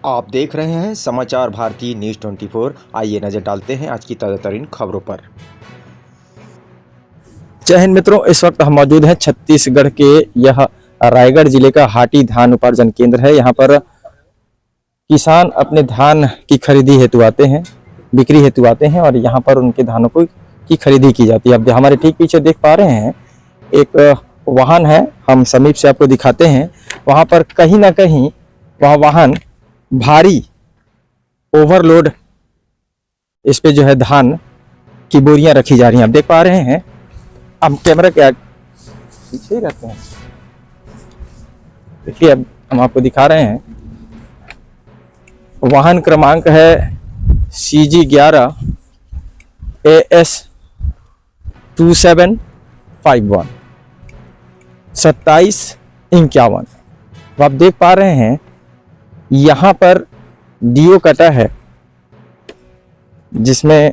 आप देख रहे हैं समाचार भारती न्यूज़ 24। आइए नजर डालते हैं आज की ताज़ा तरीन खबरों पर। जय हिंद मित्रों, इस वक्त हम मौजूद हैं छत्तीसगढ़ के यह रायगढ़ जिले का हाटी धान उपार्जन केंद्र है। यहाँ पर किसान अपने धान की खरीदी हेतु आते हैं, बिक्री हेतु आते हैं और यहाँ पर उनके धानों की खरीदी की जाती है। अब हमारे ठीक पीछे देख पा रहे हैं एक वाहन है, हम समीप से आपको दिखाते हैं। वहाँ पर कहीं ना कहीं वह वाहन भारी ओवरलोड इस पे जो है धान की बोरियां रखी जा रही हैं। आप देख पा रहे हैं, हम कैमरा के पीछे ही रहते हैं। देखिए, अब हम आपको दिखा रहे हैं। वाहन क्रमांक है CG11 AS 2751 2751। आप देख पा रहे हैं यहाँ पर डीओ कटा है, जिसमें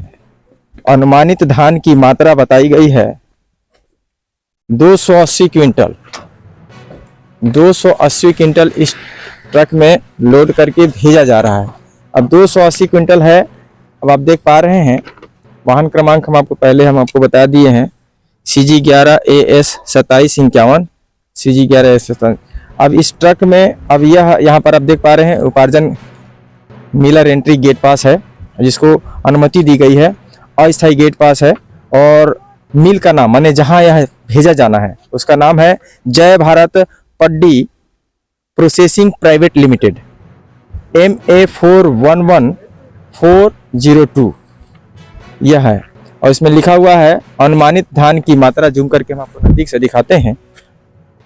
अनुमानित धान की मात्रा बताई गई है 280 क्विंटल। 280 क्विंटल इस ट्रक में लोड करके भेजा जा रहा है। अब 280 क्विंटल है। अब आप देख पा रहे हैं, वाहन क्रमांक हम आपको बता दिए हैं, CG11 AS 2751 CG11 AS 27। अब इस ट्रक में अब यहाँ पर आप देख पा रहे हैं उपार्जन मिलर एंट्री गेट पास है, जिसको अनुमति दी गई है। अस्थायी गेट पास है और मिल का नाम, माने जहां यह भेजा जाना है, उसका नाम है Jai Bharat paddy processing private limited, MA 411402 यह है। और इसमें लिखा हुआ है अनुमानित धान की मात्रा, जूम करके हम आपको नजदीक से दिखाते हैं।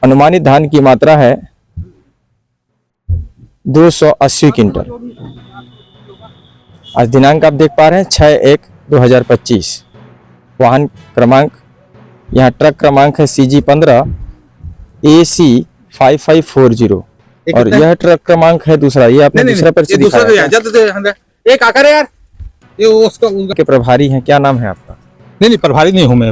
अनुमानित धान की मात्रा है 280 क्विंटल। आज दिनांक आप देख पा रहे हैं 6/1/2025। वाहन क्रमांक, यहाँ ट्रक क्रमांक है CG15 AC 5540 और यह ट्रक क्रमांक है दूसरा। ये आपने दूसरा पर्ची दिखाया एक आकर यार, ये उसका के प्रभारी हैं, क्या नाम है आपका? नहीं, प्रभारी नहीं हूँ मैं।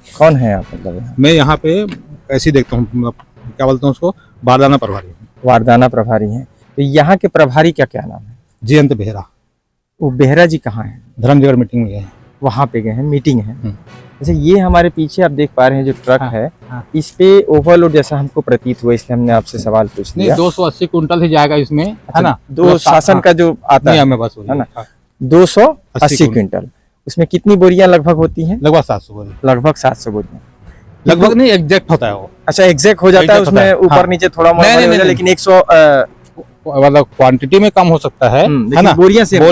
कौन है आप? मतलब मैं यहाँ पे ऐसे ही देखता हूँ, क्या बोलते हैं उसको, बारदाना प्रभारी। वारदाना प्रभारी हैं। तो यहाँ के प्रभारी क्या नाम है? जयंत बेहरा। वो बेहरा जी कहाँ है? धर्मजगढ़ मीटिंग में गए हैं, वहाँ पे गए हैं, मीटिंग है। जैसे ये हमारे पीछे आप देख पा रहे हैं जो ट्रक है, इस पे ओवरलोड जैसा हमको प्रतीत हुआ, इसलिए हमने आपसे सवाल पूछ लिया। 280 कुंटल ही जाएगा इसमें, है ना? दो शासन का जो आता है, हमें बस है ना, 280 क्विंटल। उसमें कितनी बोरियां लगभग होती हैं? लगभग 700 बोरी। लगभग 700 बोरियां। लगभग नहीं, एग्जैक्ट होता है वो। अच्छा, एग्जैक्ट हो जाता है, उसमें ऊपर नीचे थोड़ा मोड़ा, लेकिन 100 मतलब क्वांटिटी में कम हो सकता है ना? बोरियां सेम रहे।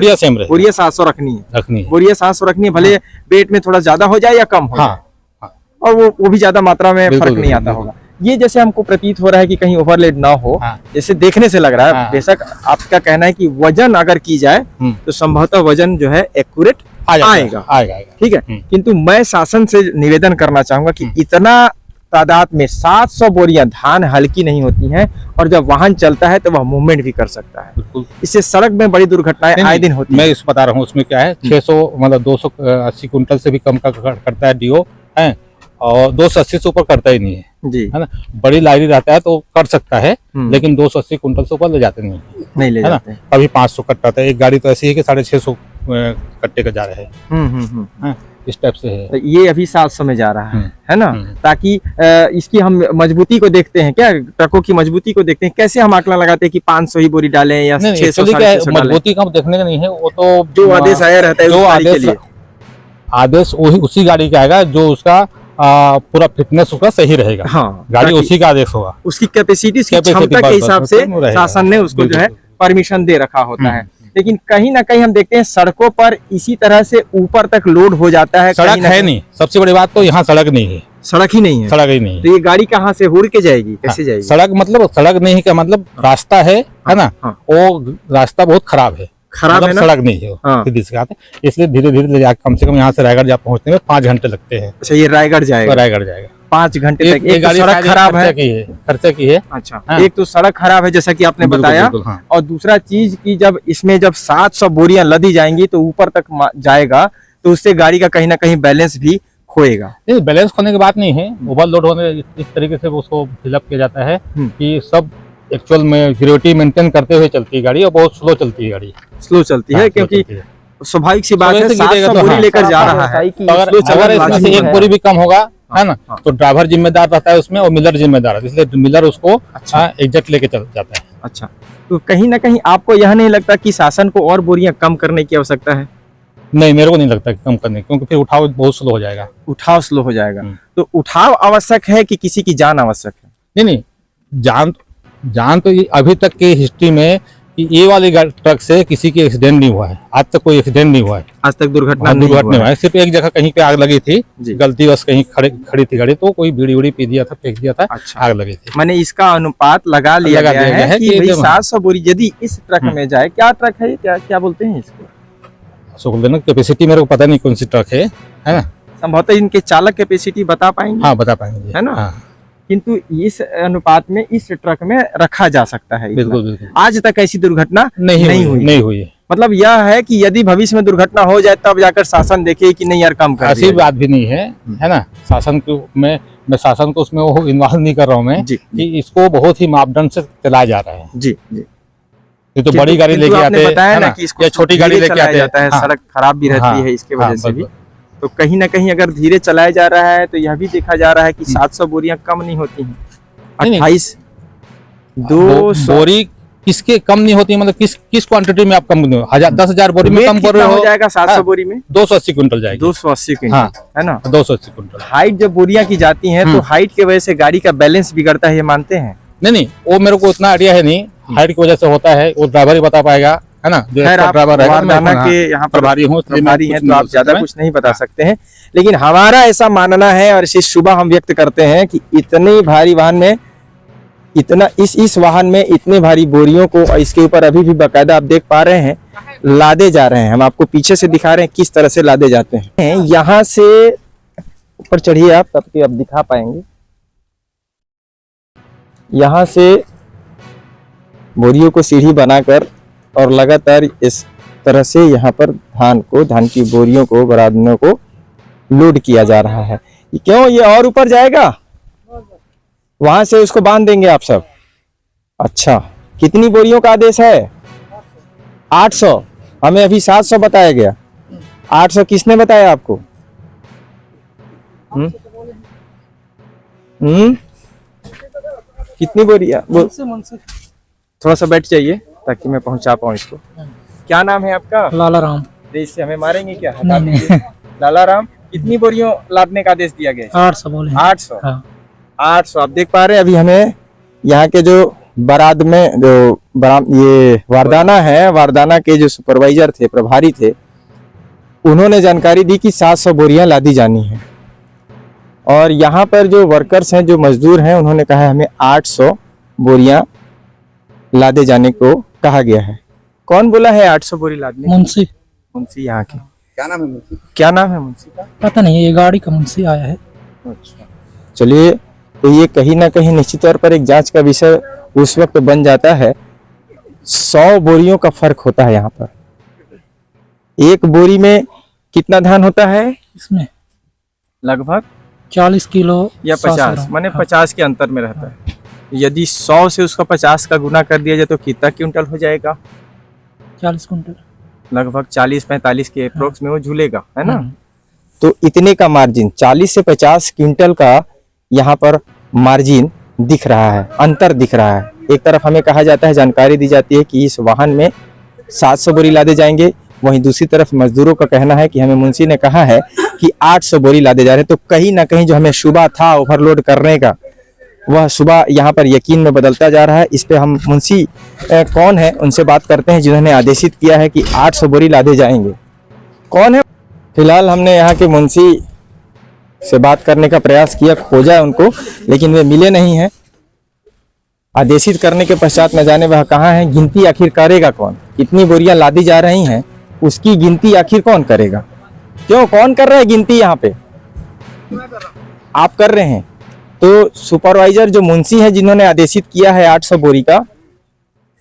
बोरियां 700 रखनी है। बोरियां 700 रखनी है, भले वेट में थोड़ा ज्यादा हो जाए या कम हो जाए, और वो भी ज्यादा मात्रा में फर्क नहीं आता होगा। ये जैसे हमको प्रतीत हो रहा है कि कहीं ओवरलोड ना हो, जैसे देखने से लग रहा है। बेशक आपका कहना है कि वजन अगर की जाए तो संभवतः वजन जो है एक्यूरेट आएगा। ठीक है, किंतु मैं शासन से निवेदन करना चाहूंगा कि इतना तादाद में 700 बोरियां, धान हल्की नहीं होती हैं, और जब वाहन चलता है तो वह मूवमेंट भी कर सकता है। इससे सड़क में बड़ी दुर्घटनाएं आए दिन होती हैं। मैं इसको बता रहा हूँ, उसमें क्या है, 600 मतलब 280 कुंटल से भी कम का करता है डीओ है, और 280 से ऊपर करता ही नहीं है जी, है ना? बड़ी लाइरी रहता है तो कर सकता है, लेकिन 280 कुंटल से ऊपर ले जाते नहीं ले जाते हैं। कभी 500 कट्टा था। एक गाड़ी तो ऐसी है कि 650 कट्टे का जा रहे हैं, इस टाइप से है। तो ये अभी 700 में जा रहा है ना? ताकि इसकी हम मजबूती को देखते हैं, क्या ट्रकों की मजबूती को देखते हैं, कैसे हम आकलन लगाते हैं कि 500 ही बोरी डालें या 600? मजबूती का देखने का नहीं है, वो तो जो आदेश आया रहता है, जो आदेश वही उसी गाड़ी का आएगा जो उसका पूरा फिटनेस उसका सही रहेगा। हाँ, गाड़ी उसी का आदेश होगा, उसकी कैपेसिटी, क्षमता के हिसाब से शासन ने उसको जो है परमिशन दे रखा होता है। लेकिन कहीं ना कहीं हम देखते हैं सड़कों पर इसी तरह से ऊपर तक लोड हो जाता है। सड़क है नहीं, सबसे बड़ी बात तो यहाँ सड़क नहीं है। सड़क ही नहीं है। सड़क ही नहीं है, तो ये गाड़ी कहाँ से उड़ के जाएगी, कैसे जाएगी? सड़क मतलब सड़क नहीं है का मतलब रास्ता है ना? वो रास्ता बहुत खराब है, खराब है ना? सड़क नहीं है, सीधी सी बात है। इसलिए धीरे धीरे ले जाकर कम से कम यहाँ से रायगढ़ जा पहुँचने में 5 घंटे लगते हैं। अच्छा, ये रायगढ़ जाएगा? रायगढ़ जाएगा 5 घंटे तक। एक गाड़ी सड़क खराब है, खर्चे की है। अच्छा, एक तो सड़क खराब है जैसा कि आपने बताया, और दूसरा चीज की जब इसमें जब 700 बोरियां लदी जाएंगी तो ऊपर तक जाएगा, तो उससे गाड़ी का कहीं ना कहीं बैलेंस भी खोएगा। नहीं, बैलेंस खोने की बात नहीं है, ओवरलोड होने इस तरीके से उसको फिलअप किया जाता है कि सब एक्चुअल में ग्रेविटी मेंटेन करते हुए चलती है गाड़ी और बहुत स्लो चलती है गाड़ी। स्लो चलती है हाँ, slow क्योंकि चलती है। स्वाभाविक सी बात तो है, वैसे गिरेगा 700 तो बोरी हाँ। लेकर जा रहा है तो अगर इसमें से एक बोरी भी कम होगा है ना, तो ड्राइवर जिम्मेदार रहता है उसमें और मिलर जिम्मेदार है, इसलिए मिलर उसको एग्जैक्ट लेके चल जाता है। अच्छा, तो कहीं ना कहीं आपको यह नहीं लगता कि शासन को और बोरियां कम करने की आवश्यकता है? नहीं, मेरे को नहीं लगता कि कम करने, क्योंकि फिर उठाव बहुत स्लो हो जाएगा। उठाव स्लो हो जाएगा, हम्म। तो उठाव आवश्यक है कि किसी की जान आवश्यक है? नहीं नहीं, जान तो ये अभी तक की हिस्ट्री में कि ये वाली ट्रक से किसी की एक्सीडेंट नहीं हुआ है, आज तक कोई एक्सीडेंट नहीं हुआ है, आज तक दुर्घटना नहीं दुर्घटना हुआ हुआ है। सिर्फ एक जगह कहीं पे आग लगी थी, जी। गलतीवश कहीं खड़ी थी गाड़ी, तो कोई बीड़ी उड़ी पी दिया था, फेंक दिया था, अच्छा। आग लगी थी। मैंने इसका अनुपात लगा लिया लगा गया दिया है कि कि भाई जब- 700 बोरी यदि इस ट्रक में जाए, क्या ट्रक है ये, क्या क्या बोलते हैं इसको? सुखदेव कैपेसिटी मेरे को पता नहीं कौन सी ट्रक है ना, संभवतः इनके चालक कैपेसिटी बता पाएंगे? हाँ बता पाएंगे है ना? हाँ, किंतु इस अनुपात में इस ट्रक में रखा जा सकता है इतना। बिल्कुल बिल्कुल आज तक ऐसी दुर्घटना नहीं हुई। हुई। मतलब यह है कि यदि भविष्य में दुर्घटना हो जाए तब जाकर शासन देखे कि नहीं यार कम कर ऐसी दिया बात भी नहीं है ना। शासन को मैं शासन को उसमें वो इन्वॉल्व नहीं कर रहा हूँ मैं, जी कि इसको बहुत ही मापदंड से चलाया जा रहा है। जी जी। ये तो बड़ी गाड़ी लेके आते हैं, बताया है ना ना, कि इसको या छोटी गाड़ी धीरे लेके चलाया आते जाता है, हैं। सड़क खराब भी रहती है इसके वजह से भी। तो कहीं ना कहीं अगर धीरे चलाया जा रहा है तो यह भी देखा जा रहा है कि 700 बोरियां कम नहीं होती हैं। नहीं, 28 200 बोरी किसके कम नहीं होती, मतलब किस क्वांटिटी में आप कम 10,000 बोरी में कम कर रहे हो हो, जाएगा 700 हाँ, बोरी में 280 क्विंटल जाएगी। 280 क्विंटल, हाँ। है ना? 280 क्विंटल। हाइट जब बोरियां की जाती हैं तो हाइट की वजह से गाड़ी का बैलेंस बिगड़ता है, ये मानते हैं? नहीं, वो मेरे को उतना आइडिया है नहीं, हाइट की वजह से होता है, वो ड्राइवर ही बता पाएगा, है ना, जो खैर, आप ड्राइवर है। वारदाना के यहाँ पर प्रभारी हूँ, प्रभारी हैं, तो आप ज्यादा कुछ नहीं बता सकते हैं, लेकिन हमारा ऐसा मानना है और इसी शुभ हम व्यक्त करते हैं कि इतनी भारी वाहन में इस वाहन में इतने भारी बोरियों को, इसके ऊपर अभी भी बाकायदा आप देख पा रहे हैं लादे जा रहे हैं। हम आपको पीछे से दिखा रहे हैं किस तरह से लादे जाते हैं। यहाँ से ऊपर चढ़िए आप, तब कि आप दिखा पाएंगे। यहाँ से बोरियों को सीढ़ी बनाकर और लगातार इस तरह से यहाँ पर धान की बोरियों को, बरादनों को लोड किया जा रहा है। क्यों ये और ऊपर जाएगा? वहां से उसको बांध देंगे आप सब? अच्छा, कितनी बोरियों का आदेश है? 800। हमें अभी 700 बताया गया। 800 किसने बताया आपको? कितनी बोरियां? थोड़ा सा बैठ जाइए ताकि मैं पहुंचा पाऊं इसको। क्या नाम है आपका? लाला राम। इससे हमें मारेंगे क्या? नहीं नहीं, लाला राम, कितनी बोरियों लादने का आदेश दिया गया? 800 बोले हैं। 800। हाँ। 800 आप देख पा रहे हैं। अभी हमें यहाँ के जो बारात में जो ये वारदाना है, वारदाना के जो सुपरवाइजर थे, प्रभारी थे, उन्होंने जानकारी दी कि 700 बोरियां लादी जानी है। और यहाँ पर जो वर्कर्स हैं, जो मजदूर हैं, उन्होंने कहा है हमें 800 बोरियां लादे जाने को कहा गया है। कौन बोला है 800 बोरी लादने? मुंशी। मुंशी यहाँ के। क्या नाम है मुंशी? क्या नाम है मुंशी का? पता नहीं, ये गाड़ी का मुंशी आया है। अच्छा, चलिए, तो ये कहीं ना कहीं निश्चित तौर पर एक जांच का विषय उस वक्त बन जाता है। 100 बोरियों का फर्क होता है यहाँ पर। एक बोरी में कितना धान होता है? इसमें लगभग 40 किलो या 50, माने 50 के अंतर में रहता है। यदि 100 से उसका 50 का गुना कर दिया जाए तो कितना क्विंटल हो जाएगा? 40 कुंटल। लगभग 40-45 के अप्रोक्स में वो झूलेगा, है ना? हम्म। तो इतने का मार्जिन, 40 से 50 क्विंटल का यहाँ पर मार्जिन दिख रहा है, अंतर दिख रहा है। एक तरफ हमें कहा जाता है, जानकारी दी जाती है कि इस वाहन में 700 बोरी लादे जाएंगे, वहीं दूसरी तरफ मजदूरों का कहना है कि हमें मुंशी ने कहा है कि 800 बोरी लादे जा रहे हैं। तो कहीं ना कहीं जो हमें शुबा था ओवरलोड करने का, वह सुबह यहाँ पर यकीन में बदलता जा रहा है। इस पे हम मुंशी कौन है उनसे बात करते हैं, जिन्होंने आदेशित किया है कि 800 बोरी लादे जाएंगे। कौन है? फिलहाल हमने यहाँ के मुंशी से बात करने का प्रयास किया, खोजा उनको, लेकिन वे मिले नहीं हैं। आदेशित करने के पश्चात न जाने वह कहाँ हैं। गिनती आखिर करेगा कौन? कितनी बोरियां लादी जा रही हैं, उसकी गिनती आखिर कौन करेगा? क्यों, कौन कर रहा है गिनती यहाँ पे? आप कर रहे हैं। तो सुपरवाइजर जो मुंशी है, जिन्होंने आदेशित किया है 800 बोरी का,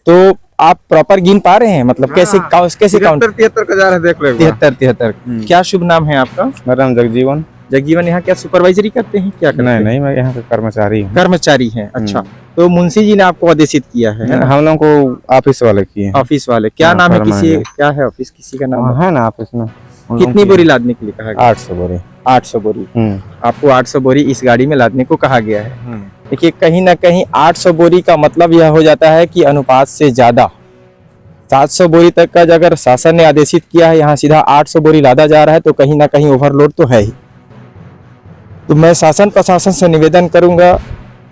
तो आप प्रॉपर गिन पा रहे हैं? मतलब कैसे काउंट? 73 का जा रहा है, देख लो। 73। क्या शुभ नाम है आपका? मेरा नाम जगजीवन। जगजीवन, यहाँ क्या सुपरवाइजरी करते हैं? क्या करते हैं? नहीं, मैं यहाँ पे कर्मचारी हूँ। कर्मचारी हैं। अच्छा, तो मुंशी जी ने आपको आदेशित किया है ना? हम लोग को ऑफिस वाले किए हैं। ऑफिस वाले क्या हाँ, नाम है फरमान किसी है। क्या है ऑफिस किसी का नाम वहाँ है ना ऑफिस में उन लोगों कितनी की- बोरी लादने के लिए कहा गया 800 बोरी। 800 बोरी आपको 800 बोरी इस गाड़ी में लादने को कहा गया है। देखिए कहीं ना कहीं 800 बोरी का मतलब यह हो जाता है कि अनुपात से ज्यादा 700 बोरी तक का अगर शासन ने आदेशित किया है, यहाँ सीधा 800 बोरी लादा जा रहा है, तो कहीं ना कहीं ओवरलोड तो है ही। तो मैं शासन प्रशासन से निवेदन करूंगा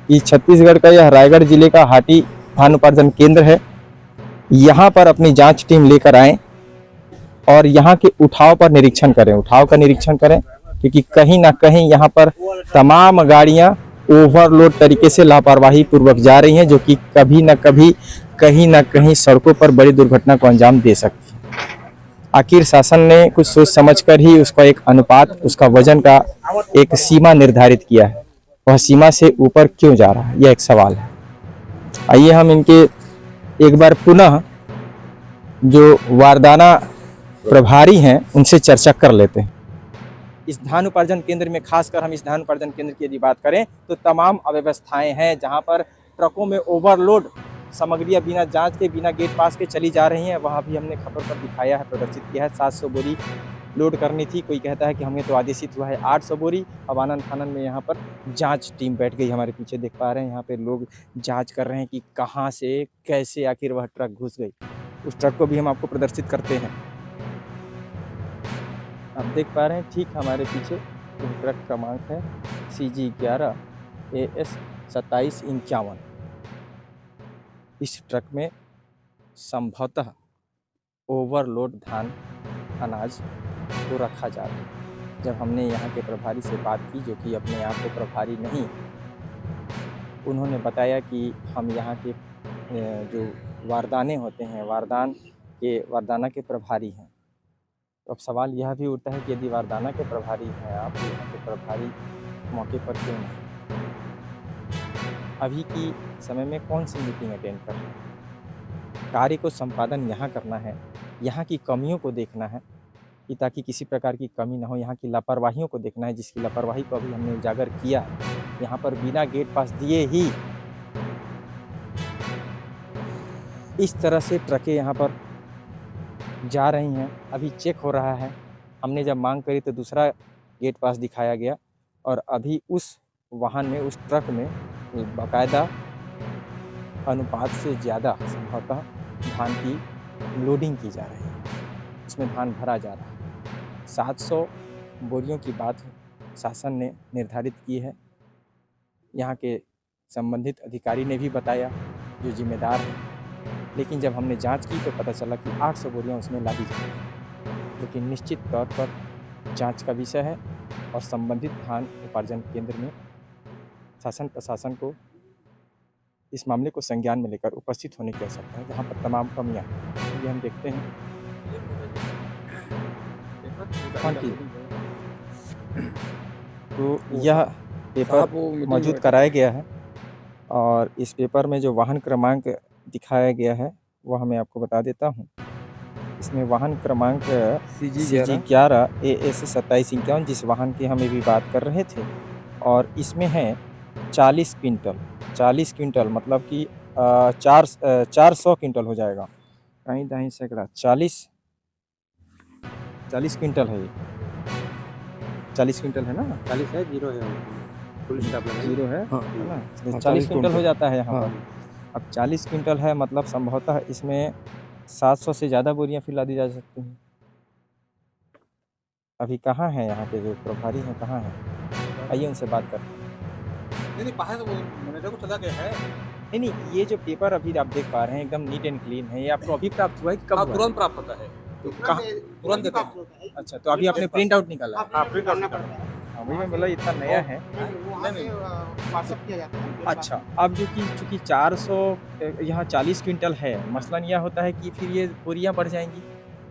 कि छत्तीसगढ़ का यह रायगढ़ जिले का हाटी धान उपार्जन केंद्र है, यहाँ पर अपनी जांच टीम लेकर आएं और यहाँ के उठाव पर निरीक्षण करें, उठाव का निरीक्षण करें, क्योंकि कहीं ना कहीं यहाँ पर तमाम गाड़ियाँ ओवरलोड तरीके से लापरवाही पूर्वक जा रही हैं, जो कि कभी ना कभी कहीं ना कहीं सड़कों पर बड़ी दुर्घटना को अंजाम दे सकती है। आखिर शासन ने कुछ सोच समझकर ही उसका एक अनुपात, उसका वजन का एक सीमा निर्धारित किया है, वह सीमा से ऊपर क्यों जा रहा है, यह एक सवाल है। आइए हम इनके एक बार पुनः जो वारदाना प्रभारी हैं उनसे चर्चा कर लेते हैं। इस धान उपार्जन केंद्र में खासकर हम इस धान उपार्जन केंद्र की यदि बात करें तो तमाम अव्यवस्थाएं हैं, जहां पर ट्रकों में ओवरलोड सामग्रियां बिना जांच के बिना गेट पास के चली जा रही हैं। वहां भी हमने खबर पर दिखाया है, प्रदर्शित किया है। 700 बोरी लोड करनी थी, कोई कहता है कि हमें तो आदेशित हुआ है 800 बोरी। अब आनंद फानन में यहाँ पर जांच टीम बैठ गई, हमारे पीछे देख पा रहे हैं, यहाँ पे लोग जांच कर रहे हैं कि कहाँ से कैसे आखिर वह ट्रक घुस गई। उस ट्रक को भी हम आपको प्रदर्शित करते हैं। आप देख पा रहे हैं ठीक हमारे पीछे ट्रक क्रमांक है CG11 AS 2751। इस ट्रक में संभवतः ओवरलोड धान अनाज को रखा जा रहा है। जब हमने यहाँ के प्रभारी से बात की, जो कि अपने आप को प्रभारी नहीं, उन्होंने बताया कि हम यहाँ के जो वारदाने होते हैं, वारदाना के प्रभारी हैं। तो अब सवाल यह भी उठता है कि यदि वारदाना के प्रभारी हैं आप, यहाँ के प्रभारी मौके पर क्यों नहीं? अभी की समय में कौन सी मीटिंग अटेंड कर रहे हैं? कार्य को संपादन यहाँ करना है, यहाँ की कमियों को देखना है कि ताकि किसी प्रकार की कमी ना हो, यहाँ की लापरवाहियों को देखना है, जिसकी लापरवाही को अभी हमने उजागर किया है। यहाँ पर बिना गेट पास दिए ही इस तरह से ट्रकें यहाँ पर जा रही हैं। अभी चेक हो रहा है, हमने जब मांग करी तो दूसरा गेट पास दिखाया गया, और अभी उस वाहन में, उस ट्रक में बाकायदा अनुपात से ज़्यादा संभवतः धान की लोडिंग की जा रही है, उसमें धान भरा जा रहा है। 700 बोरियों की बात शासन ने निर्धारित की है, यहाँ के संबंधित अधिकारी ने भी बताया जो जिम्मेदार हैं, लेकिन जब हमने जांच की तो पता चला कि 800 बोरियाँ उसमें लादी जा रही हैं। लेकिन निश्चित तौर पर जांच का विषय है, और संबंधित धान उपार्जन केंद्र में शासन प्रशासन को इस मामले को संज्ञान में लेकर उपस्थित होने की आवश्यकता है, जहाँ पर तमाम कमियाँ हैं। ये हम देखते हैं। हाँ जी, तो यह पेपर मौजूद कराया गया है, और इस पेपर में जो वाहन क्रमांक दिखाया गया है वह मैं आपको बता देता हूँ। इसमें वाहन क्रमांक CG11 AS 2751, जिस वाहन की हम अभी बात कर रहे थे, और इसमें है 40 क्विंटल मतलब कि 400 क्विंटल हो जाएगा, कहीं दाहीं सैकड़ा 40 क्विंटल है। 40 क्विंटल है ना? 40 है, 0 है, फुल स्टॉप लगा 0 है, हाँ। है ना? हाँ, 40 क्विंटल हो जाता है यहाँ हाँ। पर। अब 40 क्विंटल है मतलब संभवतः इसमें 700 से ज़्यादा बोरियां फिर लादी जा सकती हैं। अभी कहाँ हैं यहाँ के जो प्रभारी हैं, कहाँ हैं? आइए उनसे बात करते हैं। नहीं बाहर मैनेजर को चला गया है। नहीं, ये जो पेपर अभी आप देख पा रहे हैं एकदम नीट एंड क्लीन है, ये आपको अभी प्राप्त हुआ है कि कब हुआ? तुरंत प्राप्त होता है, तो कहाँ तुरंत देते हैं। अच्छा, तो अभी आपने प्रिंट आउट निकाला है? हाँ, प्रिंट करना पड़ता है। वही मैं बोला इतना नया है। व्हाट्सएप किया जाता है। अच्छा, अब जो कि चूँकि 400 यहाँ 40 क्विंटल है, मसलन यह होता है कि फिर ये बोरियां बढ़ जाएंगी,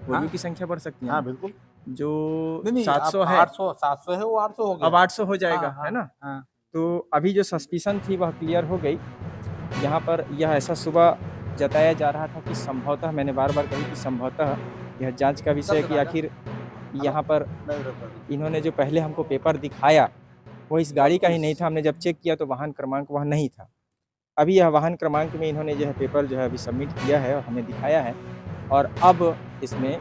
बोरियों की संख्या बढ़ सकती है। हाँ बिल्कुल, जो नहीं 700 है, 700 है, वो 800 हो गया। अब 800 हो जाएगा, हाँ, है ना? हाँ। तो अभी जो सस्पिशन थी वह क्लियर हो गई। यहाँ पर यह ऐसा सुबह जताया जा रहा था कि संभवतः, मैंने बार बार कही कि संभवतः यह जांच का विषय है कि आखिर यहाँ पर इन्होंने जो पहले हमको पेपर दिखाया वो इस गाड़ी का ही नहीं था। हमने जब चेक किया तो वाहन क्रमांक वह नहीं था। अभी यह वाहन क्रमांक में इन्होंने जो है पेपर जो है अभी सबमिट किया है और हमें दिखाया है, और अब इसमें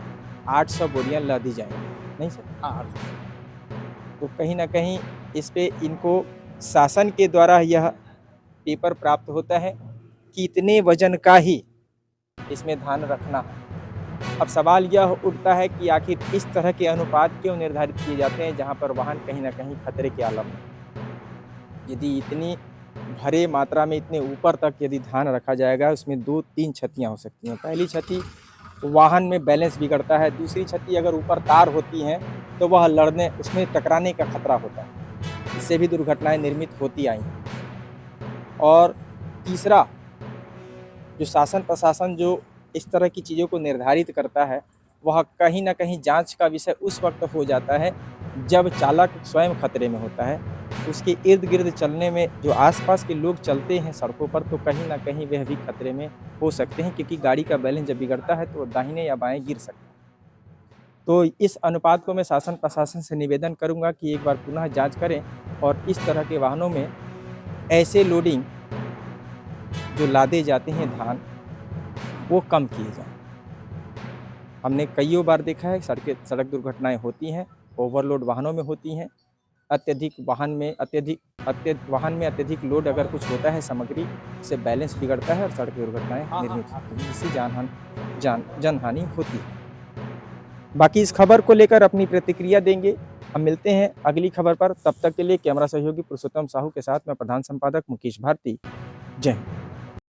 800 बोरियां लादी जाएंगी, नहीं सर? तो कहीं ना कहीं इस पे इनको शासन के द्वारा यह पेपर प्राप्त होता है कि इतने वजन का ही इसमें धान रखना है। अब सवाल यह उठता है कि आखिर इस तरह के अनुपात क्यों निर्धारित किए जाते हैं जहां पर वाहन कहीं ना कहीं खतरे के आलम में। यदि इतनी भरे मात्रा में इतने ऊपर तक यदि धान रखा जाएगा, उसमें 2-3 क्षतियाँ हो सकती हैं। पहली क्षति, वाहन में बैलेंस बिगड़ता है। दूसरी क्षति, अगर ऊपर तार होती हैं तो वह लड़ने, उसमें टकराने का खतरा होता है, इससे भी दुर्घटनाएं निर्मित होती आई हैं। और तीसरा, जो शासन प्रशासन जो इस तरह की चीज़ों को निर्धारित करता है, वह कहीं ना कहीं जांच का विषय उस वक्त हो जाता है जब चालक स्वयं खतरे में होता है। उसके इर्द गिर्द चलने में जो आसपास के लोग चलते हैं सड़कों पर, तो कहीं ना कहीं वह भी खतरे में हो सकते हैं, क्योंकि गाड़ी का बैलेंस जब बिगड़ता है तो दाहिने या बाएं गिर सकता है। तो इस अनुपात को मैं शासन प्रशासन से निवेदन करूंगा कि एक बार पुनः जांच करें और इस तरह के वाहनों में ऐसे लोडिंग जो लादे जाते हैं धान, वो कम किए जाएं। हमने कईयों बार देखा है सड़क दुर्घटनाएं होती हैं, ओवरलोड वाहनों में होती हैं, अत्यधिक वाहन में अत्यधिक लोड अगर कुछ होता है सामग्री से बैलेंस बिगड़ता है और सड़क दुर्घटनाएं निर्मित होती हैं, जिससे जनहानि होती है। बाकी इस खबर को लेकर अपनी प्रतिक्रिया देंगे। हम मिलते हैं अगली खबर पर, तब तक के लिए कैमरा सहयोगी पुरुषोत्तम साहू के साथ मैं प्रधान संपादक मुकेश भारती। जय हिंद।